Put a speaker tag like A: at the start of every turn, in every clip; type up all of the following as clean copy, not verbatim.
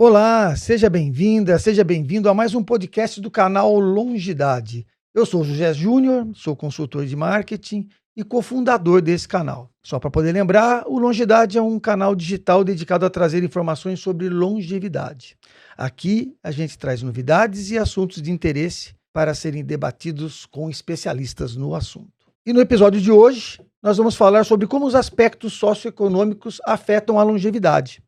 A: Olá, seja bem-vinda, seja bem-vindo a mais um podcast do canal Longidade. Eu sou o José Júnior, sou consultor de marketing e cofundador desse canal. Só para poder lembrar, o Longidade é um canal digital dedicado a trazer informações sobre longevidade. Aqui a gente traz novidades e assuntos de interesse para serem debatidos com especialistas no assunto. E no episódio de hoje, nós vamos falar sobre como os aspectos socioeconômicos afetam a longevidade.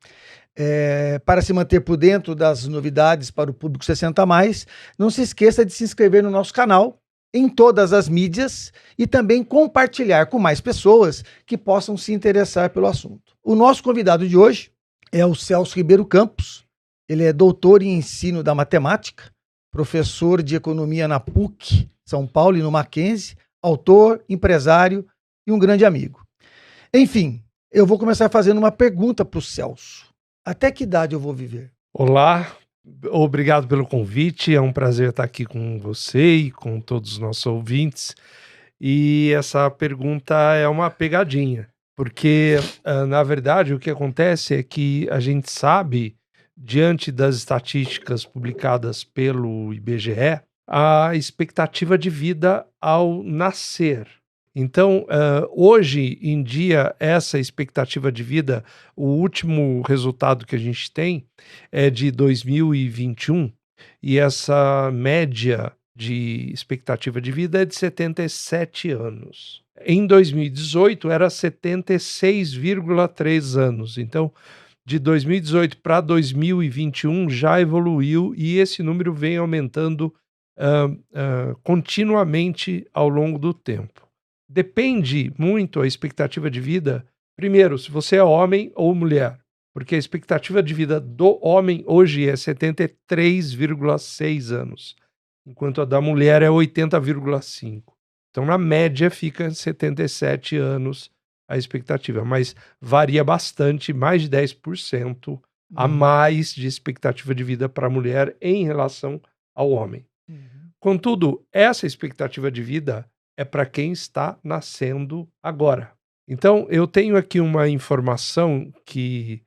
A: Para se manter por dentro das novidades para o público 60 a mais, não se esqueça de se inscrever no nosso canal, em todas as mídias e também compartilhar com mais pessoas que possam se interessar pelo assunto. O nosso convidado de hoje é o Celso Ribeiro Campos. Ele é doutor em ensino da matemática, professor de economia na PUC, São Paulo e no Mackenzie, autor, empresário e um grande amigo. Enfim, eu vou começar fazendo uma pergunta para o Celso. Até que idade eu vou viver?
B: Olá, obrigado pelo convite, é um prazer estar aqui com você e com todos os nossos ouvintes. E essa pergunta é uma pegadinha, porque, na verdade, o que acontece é que a gente sabe, diante das estatísticas publicadas pelo IBGE, a expectativa de vida ao nascer. Então, hoje em dia, essa expectativa de vida, o último resultado que a gente tem é de 2021, e essa média de expectativa de vida é de 77 anos. Em 2018 era 76,3 anos. Então, de 2018 para 2021 já evoluiu e esse número vem aumentando continuamente ao longo do tempo. Depende muito a expectativa de vida, primeiro, se você é homem ou mulher, porque a expectativa de vida do homem hoje é 73,6 anos, enquanto a da mulher é 80,5. Então, na média, fica 77 anos a expectativa, mas varia bastante, mais de 10% a mais de expectativa de vida para a mulher em relação ao homem. Contudo, essa expectativa de vida é para quem está nascendo agora. Então, eu tenho aqui uma informação que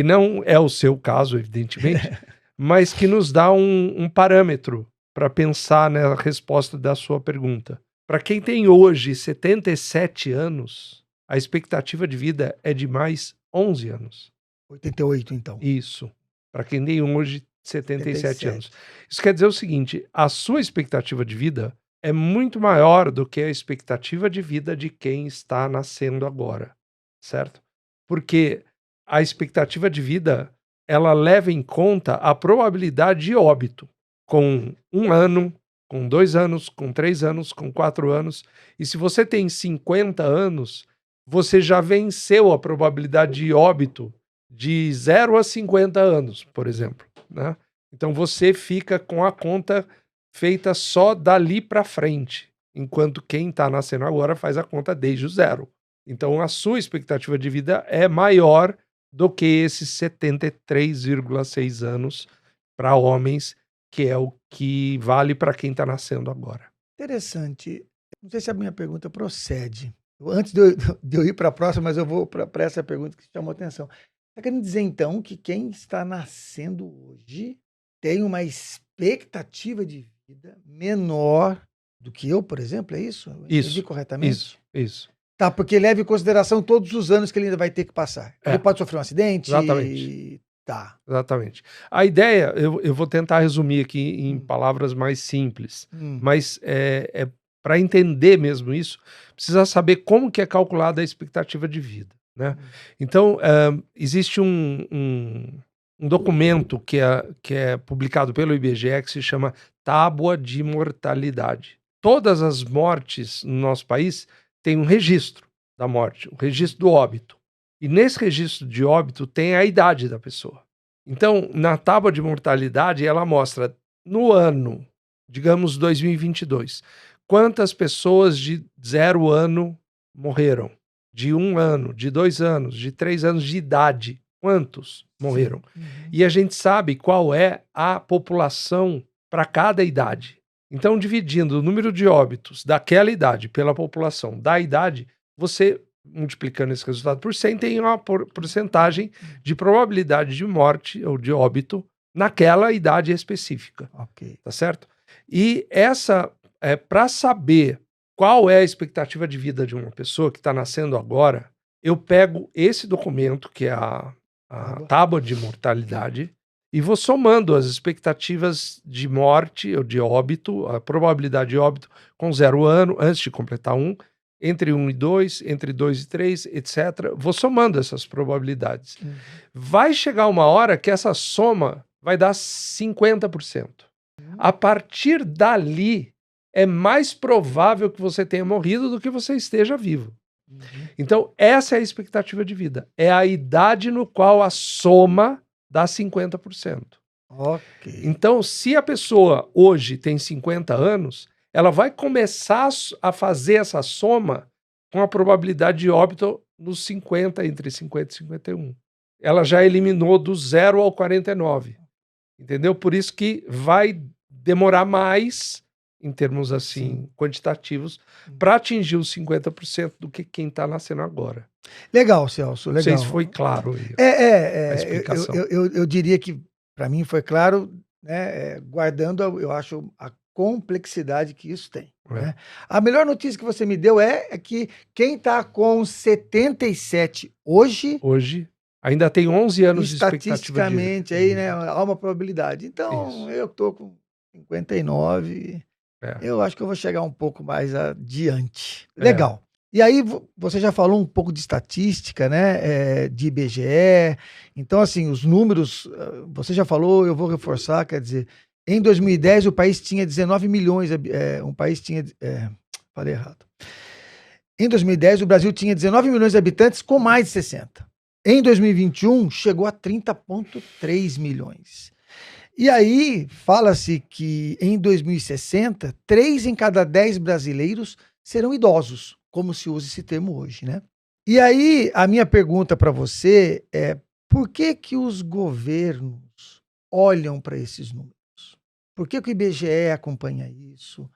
B: não é o seu caso, evidentemente, mas que nos dá um parâmetro para pensar na resposta da sua pergunta. Para quem tem hoje 77 anos, a expectativa de vida é de mais 11 anos.
A: 88, então.
B: Isso. Para quem tem hoje 77 anos. Isso quer dizer o seguinte, a sua expectativa de vida é muito maior do que a expectativa de vida de quem está nascendo agora, certo? Porque a expectativa de vida, ela leva em conta a probabilidade de óbito, com 1 ano, com 2 anos, com 3 anos, com 4 anos. E se você tem 50 anos, você já venceu a probabilidade de óbito de 0 a 50 anos, por exemplo, né? Então você fica com a conta feita só dali para frente, enquanto quem está nascendo agora faz a conta desde o 0. Então a sua expectativa de vida é maior do que esses 73,6 anos para homens, que é o que vale para quem está nascendo agora.
A: Interessante. Não sei se a minha pergunta procede. Antes de eu ir para a próxima, mas eu vou para essa pergunta que chamou a atenção. Está querendo dizer, então, que quem está nascendo hoje tem uma expectativa de vida menor do que eu, por exemplo, é isso? Entendi corretamente?
B: Isso.
A: Tá, porque leva em consideração todos os anos que ele ainda vai ter que passar. Ele pode sofrer um acidente?
B: Exatamente.
A: Tá.
B: Exatamente. A ideia, eu vou tentar resumir aqui em palavras mais simples, mas para entender mesmo isso, precisa saber como que é calculada a expectativa de vida, né? Então, existe um documento que é publicado pelo IBGE que se chama Tábua de Mortalidade. Todas as mortes no nosso país têm um registro da morte, o registro do óbito. E nesse registro de óbito tem a idade da pessoa. Então, na tábua de mortalidade, ela mostra no ano, digamos 2022, quantas pessoas de 0 ano morreram, de 1 ano, de 2 anos, de 3 anos de idade, quantos morreram. E a gente sabe qual é a população para cada idade. Então, dividindo o número de óbitos daquela idade pela população da idade, você, multiplicando esse resultado por 100, tem uma porcentagem de probabilidade de morte ou de óbito naquela idade específica.
A: Ok.
B: Tá certo? E para saber qual é a expectativa de vida de uma pessoa que está nascendo agora, eu pego esse documento, que é a tábua de mortalidade, e vou somando as expectativas de morte ou de óbito, a probabilidade de óbito com 0 ano, antes de completar 1, entre 1 e 2, entre 2 e 3, etc. Vou somando essas probabilidades. Vai chegar uma hora que essa soma vai dar 50%. A partir dali, é mais provável que você tenha morrido do que você esteja vivo. Então, essa é a expectativa de vida. É a idade no qual a soma dá 50%.
A: Ok.
B: Então, se a pessoa hoje tem 50 anos, ela vai começar a fazer essa soma com a probabilidade de óbito nos 50, entre 50 e 51. Ela já eliminou do 0 ao 49. Entendeu? Por isso que vai demorar mais, em termos assim, quantitativos, para atingir os 50% do que quem está nascendo agora.
A: Legal, Celso, legal.
B: Não sei se foi claro aí a explicação.
A: Eu diria que, para mim, foi claro, né, guardando, eu acho, a complexidade que isso tem. Né? A melhor notícia que você me deu é que quem está com 77 hoje
B: ainda tem 11 anos de expectativa de vida.
A: Estatisticamente, aí, né, há uma probabilidade. Então, eu estou com 59, eu acho que eu vou chegar um pouco mais adiante. Legal. E aí, você já falou um pouco de estatística, né, de IBGE. Então, assim, os números, você já falou, eu vou reforçar, quer dizer, em 2010 o país tinha 19 milhões, falei errado. Em 2010 o Brasil tinha 19 milhões de habitantes com mais de 60. Em 2021 chegou a 30,3 milhões. E aí fala-se que em 2060, 3 em cada 10 brasileiros serão idosos, como se usa esse termo hoje, né? E aí a minha pergunta para você é: por que que os governos olham para esses números? Por que que o IBGE acompanha isso?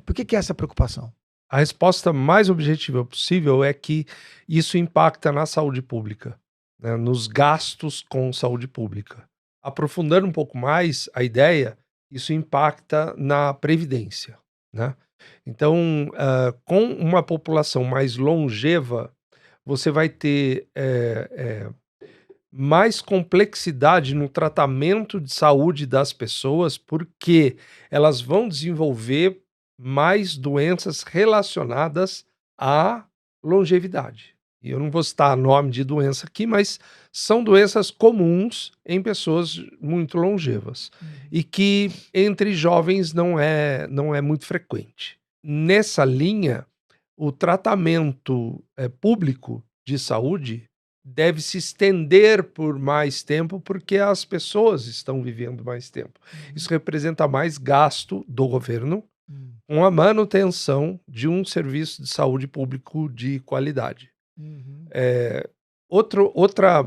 A: Por que que é essa preocupação?
B: A resposta mais objetiva possível é que isso impacta na saúde pública, né, nos gastos com saúde pública. Aprofundando um pouco mais a ideia, isso impacta na previdência, né? Então, com uma população mais longeva, você vai ter mais complexidade no tratamento de saúde das pessoas, porque elas vão desenvolver mais doenças relacionadas à longevidade. E eu não vou citar nome de doença aqui, mas são doenças comuns em pessoas muito longevas e que entre jovens não é muito frequente. Nessa linha, o tratamento público de saúde deve se estender por mais tempo porque as pessoas estão vivendo mais tempo. Isso representa mais gasto do governo com a manutenção de um serviço de saúde público de qualidade. Outra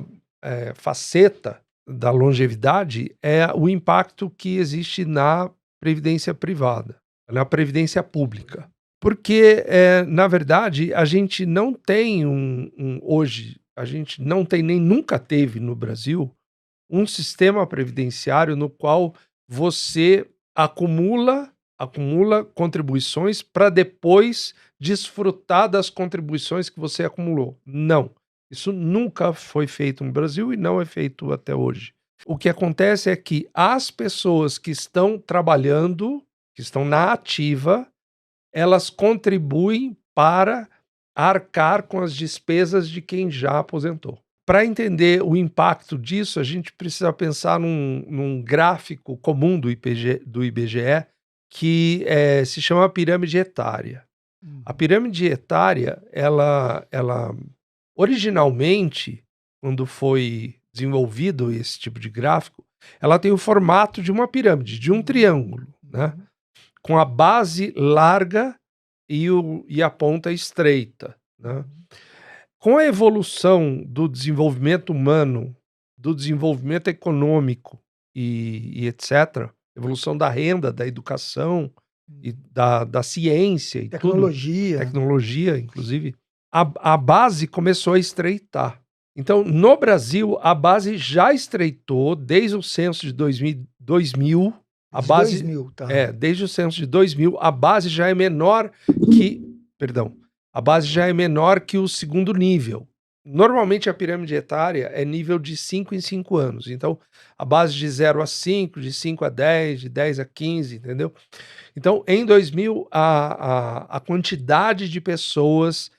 B: faceta da longevidade é o impacto que existe na previdência privada, na previdência pública. Porque, na verdade, a gente não tem hoje, a gente não tem nem nunca teve no Brasil um sistema previdenciário no qual você acumula contribuições para depois desfrutar das contribuições que você acumulou. Não. Isso nunca foi feito no Brasil e não é feito até hoje. O que acontece é que as pessoas que estão trabalhando, que estão na ativa, elas contribuem para arcar com as despesas de quem já aposentou. Para entender o impacto disso, a gente precisa pensar num gráfico comum do IBGE, que se chama pirâmide etária. A pirâmide etária, ela originalmente, quando foi desenvolvido esse tipo de gráfico, ela tem o formato de uma pirâmide, de um triângulo, né? Com a base larga e a ponta estreita, né? Com a evolução do desenvolvimento humano, do desenvolvimento econômico e etc., evolução da renda, da educação e da ciência e
A: tecnologia,
B: inclusive, a base começou a estreitar. Então, no Brasil, a base já estreitou desde o censo de 2000 a base,
A: 2000, tá.
B: desde o censo de 2000, a base já é menor que, a base já é menor que o segundo nível. Normalmente a pirâmide etária é nível de 5 em 5 anos. Então, a base de 0 a 5, de 5 a 10, de 10 a 15, entendeu? Então, em 2000, a quantidade de pessoas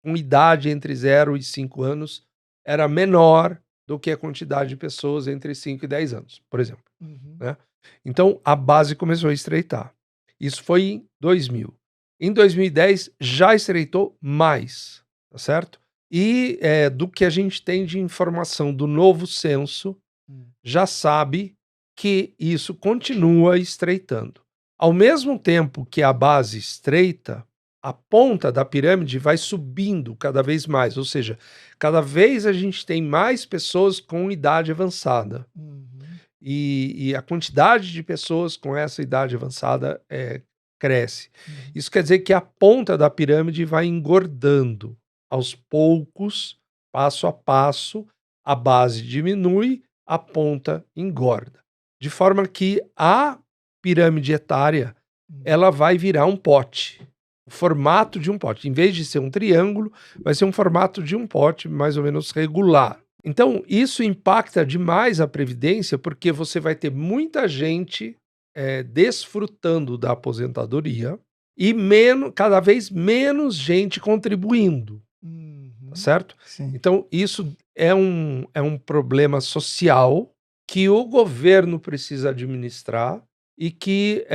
B: com idade entre 0 e 5 anos era menor do que a quantidade de pessoas entre 5 e 10 anos, por exemplo. Né? Então, a base começou a estreitar. Isso foi em 2000. Em 2010, já estreitou mais, tá certo? E do que a gente tem de informação do novo censo, já sabe que isso continua estreitando. Ao mesmo tempo que a base estreita, a ponta da pirâmide vai subindo cada vez mais, ou seja, cada vez a gente tem mais pessoas com idade avançada. E a quantidade de pessoas com essa idade avançada cresce. Isso quer dizer que a ponta da pirâmide vai engordando. Aos poucos, passo a passo, a base diminui, a ponta engorda. De forma que a pirâmide etária ela vai virar um pote. O formato de um pote. Em vez de ser um triângulo, vai ser um formato de um pote mais ou menos regular. Então, isso impacta demais a Previdência, porque você vai ter muita gente desfrutando da aposentadoria e cada vez menos gente contribuindo. Tá certo?
A: Sim.
B: Então, isso é um problema social que o governo precisa administrar e que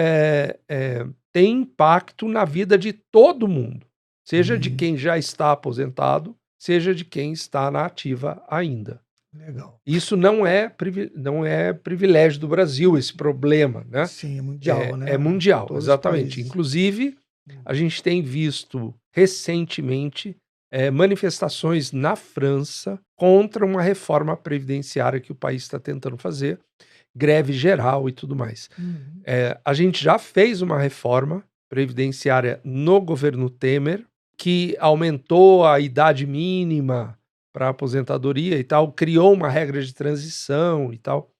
B: tem impacto na vida de todo mundo, seja de quem já está aposentado, seja de quem está na ativa ainda.
A: Legal.
B: Isso não é privilégio do Brasil, esse problema, né?
A: Sim, é mundial, né?
B: É mundial,
A: Todos os
B: exatamente.
A: países.
B: Inclusive, a gente tem visto recentemente manifestações na França contra uma reforma previdenciária que o país está tentando fazer, greve geral e tudo mais. A gente já fez uma reforma previdenciária no governo Temer, que aumentou a idade mínima para aposentadoria e tal, criou uma regra de transição e tal,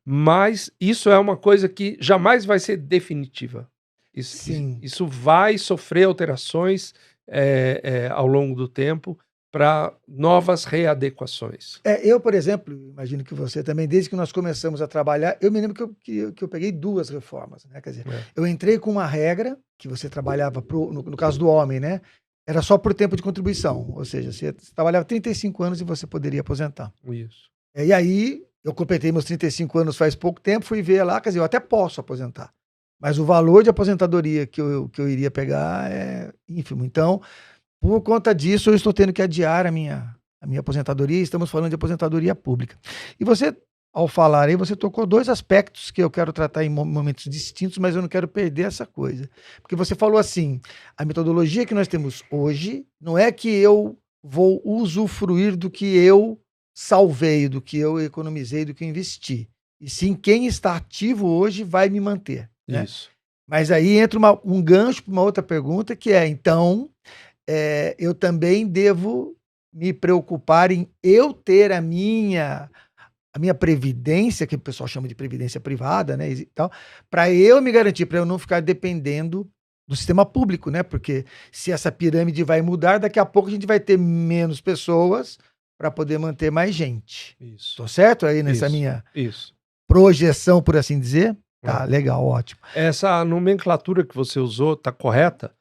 B: mas isso é uma coisa que jamais vai ser definitiva. Isso vai sofrer alterações ao longo do tempo para novas readequações.
A: Eu, por exemplo, imagino que você também, desde que nós começamos a trabalhar, eu me lembro que eu peguei 2 reformas, né? Quer dizer, eu entrei com uma regra que você trabalhava, no caso do homem, né? Era só por tempo de contribuição, ou seja, você trabalhava 35 anos e você poderia aposentar.
B: Isso.
A: E aí, eu completei meus 35 anos faz pouco tempo, fui ver lá, quer dizer, eu até posso aposentar, mas o valor de aposentadoria que eu iria pegar é ínfimo. Então, por conta disso, eu estou tendo que adiar a minha aposentadoria, estamos falando de aposentadoria pública. E você, ao falar aí, você tocou 2 aspectos que eu quero tratar em momentos distintos, mas eu não quero perder essa coisa. Porque você falou assim, a metodologia que nós temos hoje não é que eu vou usufruir do que eu salvei, do que eu economizei, do que eu investi. E sim, quem está ativo hoje vai me manter. Né?
B: Isso.
A: Mas aí entra um gancho para uma outra pergunta, que é, então, eu também devo me preocupar em eu ter a minha previdência, que o pessoal chama de previdência privada, né, e tal, para eu me garantir, para eu não ficar dependendo do sistema público, né? Porque se essa pirâmide vai mudar, daqui a pouco a gente vai ter menos pessoas para poder manter mais gente.
B: Isso.
A: Tô certo aí nessa minha
B: Isso.
A: projeção, por assim dizer? Tá, legal, ótimo.
B: Essa nomenclatura que você usou tá correta,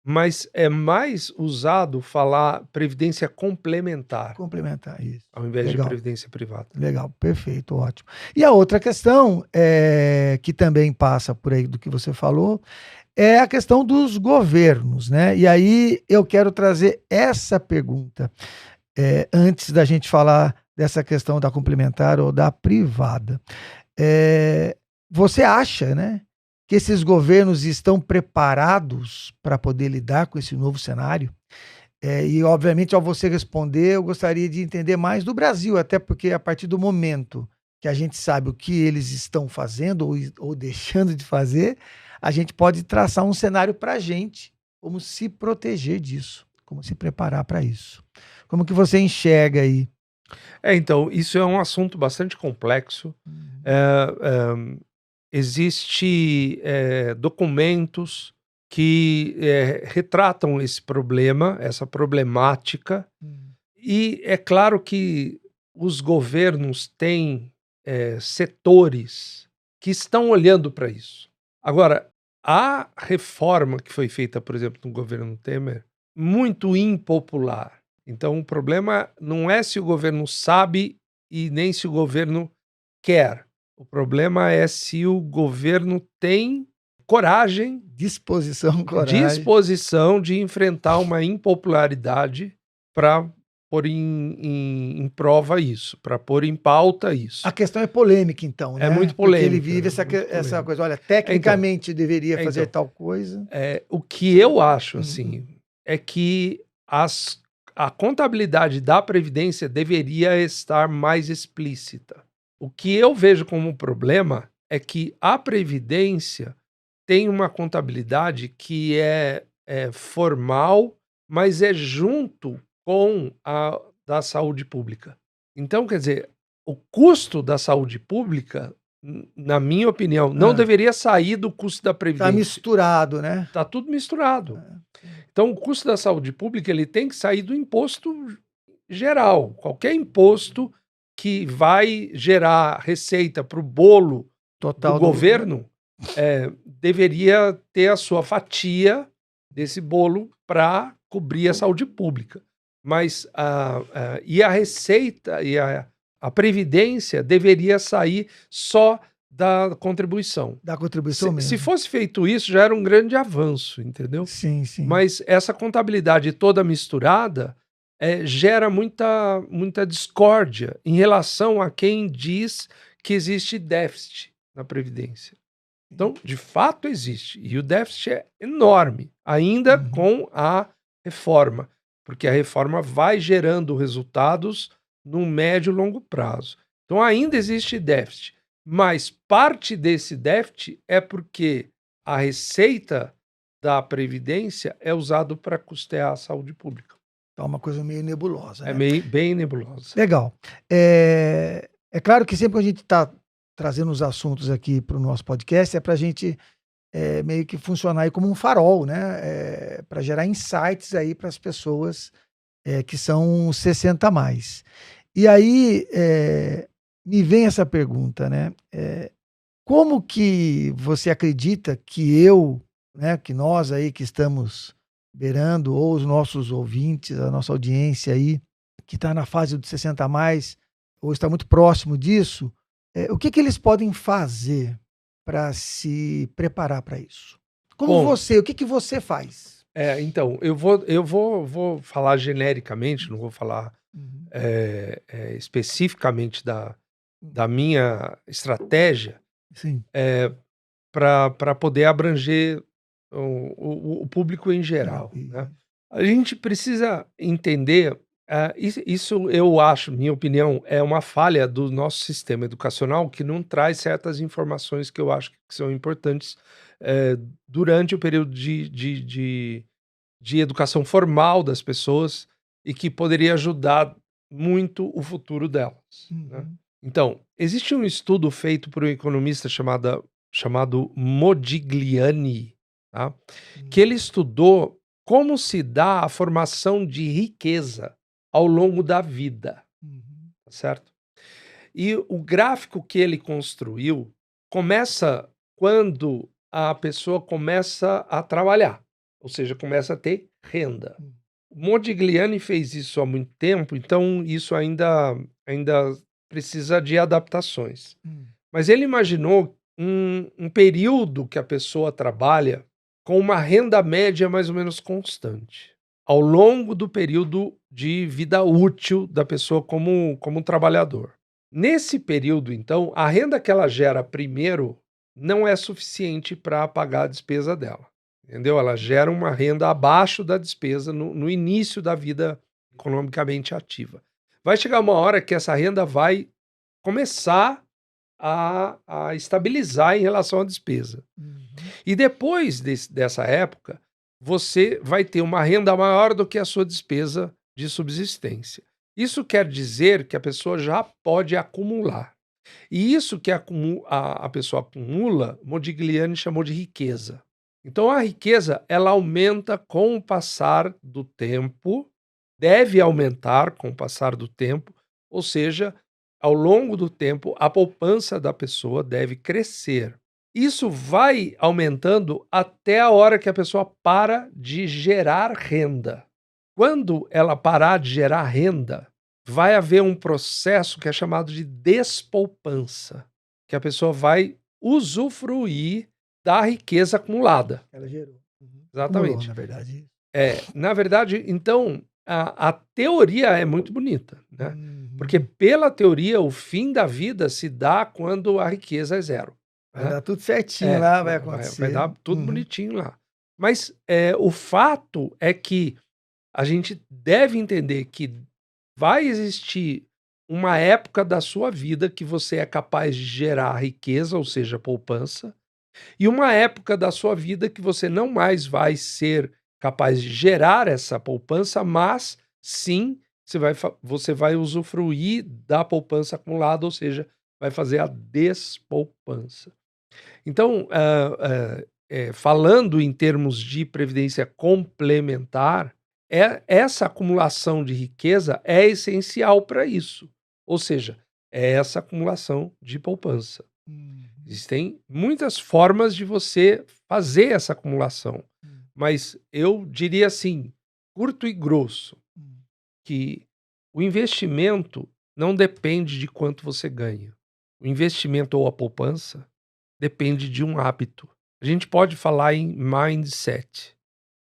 B: mas é mais usado falar previdência complementar.
A: Complementar, isso.
B: Ao invés de previdência privada.
A: Legal, perfeito, ótimo. E a outra questão, que também passa por aí do que você falou, é a questão dos governos, né? E aí eu quero trazer essa pergunta, antes da gente falar dessa questão da complementar ou da privada. Você acha, né, que esses governos estão preparados para poder lidar com esse novo cenário? E, obviamente, ao você responder, eu gostaria de entender mais do Brasil, até porque a partir do momento que a gente sabe o que eles estão fazendo ou deixando de fazer, a gente pode traçar um cenário para a gente, como se proteger disso, como se preparar para isso. Como que você enxerga aí
B: Então, isso é um assunto bastante complexo. Existe documentos que retratam esse problema, essa problemática, e é claro que os governos têm setores que estão olhando para isso. Agora, a reforma que foi feita, por exemplo, no governo Temer, muito impopular. Então, o problema não é se o governo sabe e nem se o governo quer. O problema é se o governo tem coragem, disposição de enfrentar uma impopularidade para pôr em prova isso, para pôr em pauta isso.
A: A questão é polêmica, então, né?
B: É muito polêmica.
A: Porque ele vive essa coisa, olha, tecnicamente deveria fazer tal coisa.
B: O que eu acho, assim, é que a contabilidade da Previdência deveria estar mais explícita. O que eu vejo como problema é que a Previdência tem uma contabilidade que é formal, mas é junto com a da saúde pública. Então, quer dizer, o custo da saúde pública, na minha opinião, não deveria sair do custo da Previdência.
A: Está misturado, né?
B: Está tudo misturado. Então, o custo da saúde pública ele tem que sair do imposto geral. Qualquer imposto que vai gerar receita para o bolo total do governo deveria ter a sua fatia desse bolo para cobrir a saúde pública. Mas e a receita e a previdência deveria sair só da contribuição.
A: Da contribuição mesmo.
B: Se fosse feito isso, já era um grande avanço, entendeu?
A: Sim, sim.
B: Mas essa contabilidade toda misturada gera muita discórdia em relação a quem diz que existe déficit na Previdência. Então, de fato existe. E o déficit é enorme, ainda com a reforma, porque a reforma vai gerando resultados no médio e longo prazo. Então, ainda existe déficit. Mas parte desse déficit é porque a receita da Previdência é usada para custear a saúde pública.
A: É uma coisa meio nebulosa.
B: É meio, bem nebulosa.
A: Legal. É claro que sempre que a gente está trazendo os assuntos aqui para o nosso podcast, é para a gente meio que funcionar aí como um farol, né? Para gerar insights aí para as pessoas que são 60 a mais. E aí me vem essa pergunta, né? Como que você acredita que que nós aí que estamos beirando, ou os nossos ouvintes, a nossa audiência aí, que está na fase dos 60 a mais, ou está muito próximo disso, o que eles podem fazer para se preparar para isso? O que você faz?
B: Então, eu vou falar genericamente, não vou falar especificamente da minha estratégia, para poder abranger o público em geral. Né? A gente precisa entender, isso eu acho, minha opinião, é uma falha do nosso sistema educacional que não traz certas informações que eu acho que são importantes durante o período de educação formal das pessoas e que poderia ajudar muito o futuro delas. Né? Então, existe um estudo feito por um economista chamado Modigliani, tá? Que ele estudou como se dá a formação de riqueza ao longo da vida, certo? E o gráfico que ele construiu começa quando a pessoa começa a trabalhar, ou seja, começa a ter renda. O Modigliani fez isso há muito tempo, então isso ainda precisa de adaptações. Mas ele imaginou um período que a pessoa trabalha com uma renda média mais ou menos constante, ao longo do período de vida útil da pessoa como trabalhador. Nesse período, então, a renda que ela gera primeiro não é suficiente para pagar a despesa dela, entendeu? Ela gera uma renda abaixo da despesa no início da vida economicamente ativa. Vai chegar uma hora que essa renda vai começar a estabilizar em relação à despesa. E depois dessa época, você vai ter uma renda maior do que a sua despesa de subsistência. Isso quer dizer que a pessoa já pode acumular. E isso que a pessoa acumula, Modigliani chamou de riqueza. Então a riqueza, ela aumenta com o passar do tempo, deve aumentar com o passar do tempo, ou seja, ao longo do tempo, a poupança da pessoa deve crescer. Isso vai aumentando até a hora que a pessoa para de gerar renda. Quando ela parar de gerar renda, vai haver um processo que é chamado de despoupança, que a pessoa vai usufruir da riqueza acumulada.
A: Ela gerou. Acumulou,
B: Exatamente.
A: na verdade.
B: Na verdade, então, a teoria é muito bonita, né? Porque pela teoria, o fim da vida se dá quando a riqueza é zero.
A: Vai dar tudo certinho lá, vai acontecer.
B: Vai dar tudo bonitinho lá. Mas o fato é que a gente deve entender que vai existir uma época da sua vida que você é capaz de gerar riqueza, ou seja, poupança, e uma época da sua vida que você não mais vai ser capaz de gerar essa poupança, mas sim você vai usufruir da poupança acumulada, ou seja, vai fazer a despoupança. Então, falando em termos de previdência complementar, essa acumulação de riqueza é essencial para isso. Ou seja, é essa acumulação de poupança. Existem muitas formas de você fazer essa acumulação, mas eu diria assim, curto e grosso, que o investimento não depende de quanto você ganha. O investimento ou a poupança depende de um hábito. A gente pode falar em mindset.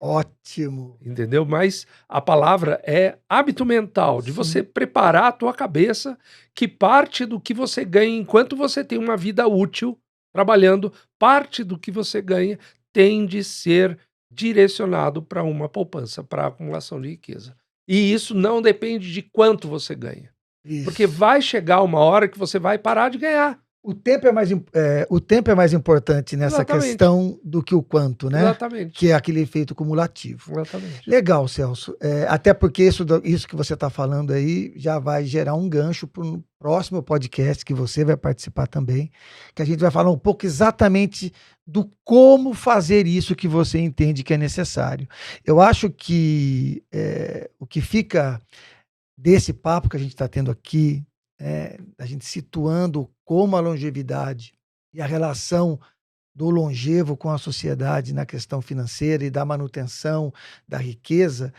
A: Ótimo.
B: Entendeu? Mas a palavra é hábito mental, de você preparar a tua cabeça, que parte do que você ganha enquanto você tem uma vida útil trabalhando, parte do que você ganha tem de ser direcionado para uma poupança, para a acumulação de riqueza. E isso não depende de quanto você ganha. Porque vai chegar uma hora que você vai parar de ganhar.
A: O tempo é mais importante nessa questão do que o quanto, né?
B: Exatamente.
A: Que é aquele efeito cumulativo.
B: Exatamente.
A: Legal, Celso. Até porque isso que você está falando aí já vai gerar um gancho para o próximo podcast que você vai participar também, que a gente vai falar um pouco exatamente do como fazer isso que você entende que é necessário. Eu acho que o que fica desse papo que a gente está tendo aqui, a gente situando como a longevidade e a relação do longevo com a sociedade na questão financeira e da manutenção da riqueza,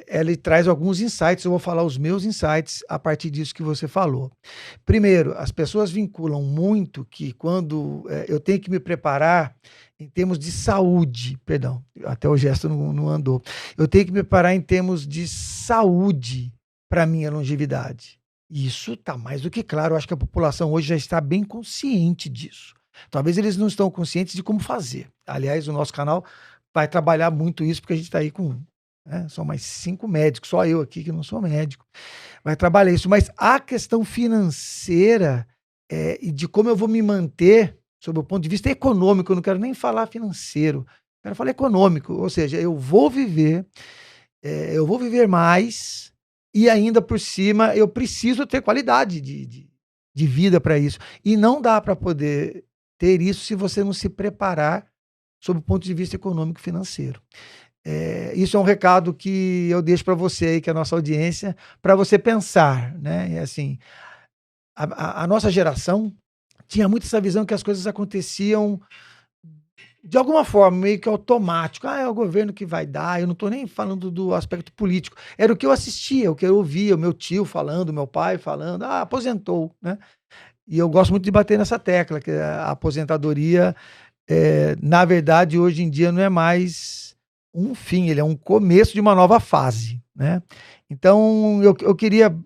A: ela traz alguns insights. Eu vou falar os meus insights a partir disso que você falou. Primeiro, as pessoas vinculam muito que quando eu tenho que me preparar em termos de saúde, perdão, até o gesto não andou, eu tenho que me preparar em termos de saúde para a minha longevidade. Isso está mais do que claro. Eu acho que a população hoje já está bem consciente disso. Talvez eles não estão conscientes de como fazer. Aliás, o nosso canal vai trabalhar muito isso, porque a gente está aí com... são mais 5 médicos, só eu aqui que não sou médico. Vai trabalhar isso. Mas a questão financeira e de como eu vou me manter, sob o ponto de vista econômico, eu não quero nem falar financeiro, eu quero falar econômico. Ou seja, eu vou viver mais... E ainda por cima, eu preciso ter qualidade de vida para isso. E não dá para poder ter isso se você não se preparar sob o ponto de vista econômico e financeiro. Isso é um recado que eu deixo para você aí, que é a nossa audiência, para você pensar, né? Assim, a nossa geração tinha muito essa visão que as coisas aconteciam de alguma forma, meio que automático. É o governo que vai dar. Eu não estou nem falando do aspecto político. Era o que eu assistia, o que eu ouvia, o meu tio falando, o meu pai falando. Aposentou, né? E eu gosto muito de bater nessa tecla, que a aposentadoria, na verdade, hoje em dia não é mais um fim, ele é um começo de uma nova fase, né? Então, eu queria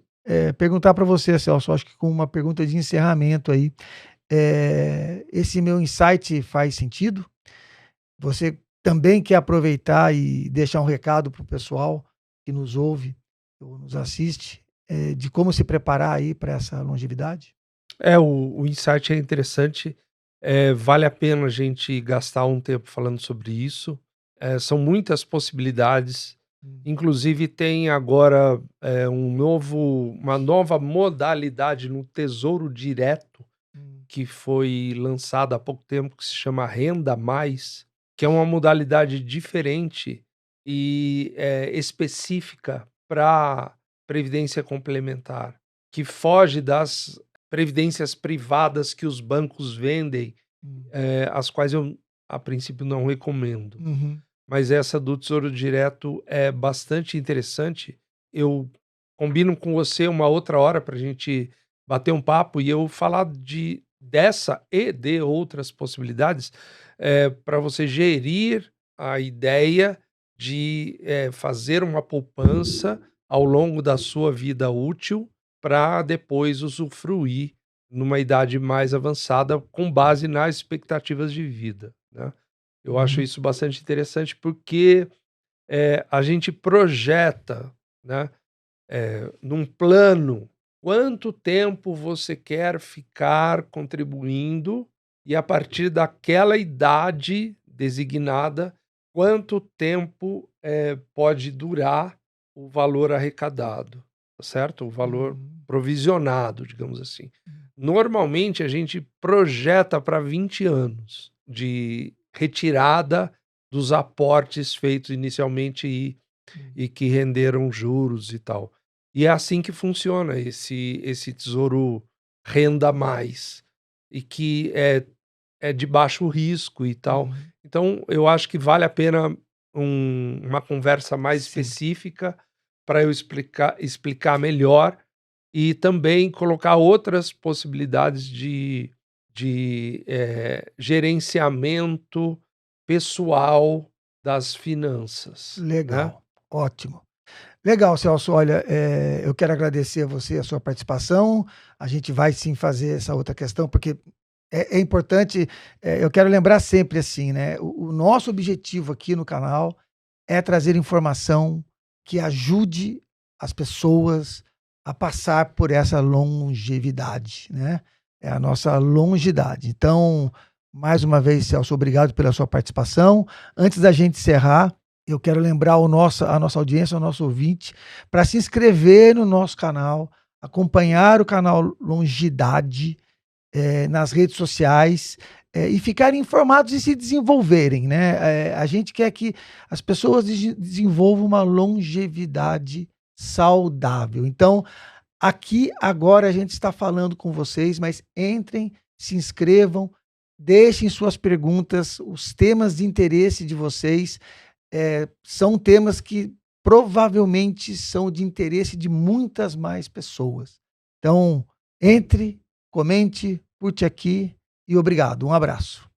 A: perguntar para você, Celso, acho que com uma pergunta de encerramento aí, esse meu insight faz sentido? Você também quer aproveitar e deixar um recado para o pessoal que nos ouve ou nos assiste, de como se preparar aí para essa longevidade?
B: O insight é interessante. Vale a pena a gente gastar um tempo falando sobre isso. São muitas possibilidades. Inclusive tem agora uma nova modalidade no Tesouro Direto, que foi lançada há pouco tempo, que se chama Renda Mais, que é uma modalidade diferente e específica para previdência complementar, que foge das previdências privadas que os bancos vendem, as quais eu, a princípio, não recomendo. Mas essa do Tesouro Direto é bastante interessante. Eu combino com você uma outra hora para a gente bater um papo e eu falar dessa e de outras possibilidades para você gerir a ideia de fazer uma poupança ao longo da sua vida útil para depois usufruir numa idade mais avançada com base nas expectativas de vida, né? Eu acho isso bastante interessante porque a gente projeta, né, num plano, quanto tempo você quer ficar contribuindo e a partir daquela idade designada, quanto tempo pode durar o valor arrecadado, tá certo? O valor provisionado, digamos assim. Normalmente a gente projeta para 20 anos de retirada dos aportes feitos inicialmente e que renderam juros e tal. E é assim que funciona esse Tesouro Renda Mais, e que é de baixo risco e tal. Então, eu acho que vale a pena uma conversa mais específica para eu explicar melhor e também colocar outras possibilidades de gerenciamento pessoal das finanças, né?
A: Legal, ótimo. Legal, Celso. Olha, eu quero agradecer a você a sua participação. A gente vai sim fazer essa outra questão, porque é importante. Eu quero lembrar sempre assim, né? O nosso objetivo aqui no canal é trazer informação que ajude as pessoas a passar por essa longevidade, né? É a nossa longevidade. Então, mais uma vez, Celso, obrigado pela sua participação. Antes da gente encerrar, eu quero lembrar a nossa audiência, o nosso ouvinte, para se inscrever no nosso canal, acompanhar o canal Longidade nas redes sociais e ficarem informados e se desenvolverem, né? A gente quer que as pessoas desenvolvam uma longevidade saudável. Então, aqui agora a gente está falando com vocês, mas entrem, se inscrevam, deixem suas perguntas, os temas de interesse de vocês. São temas que provavelmente são de interesse de muitas mais pessoas. Então, entre, comente, curte aqui e obrigado. Um abraço.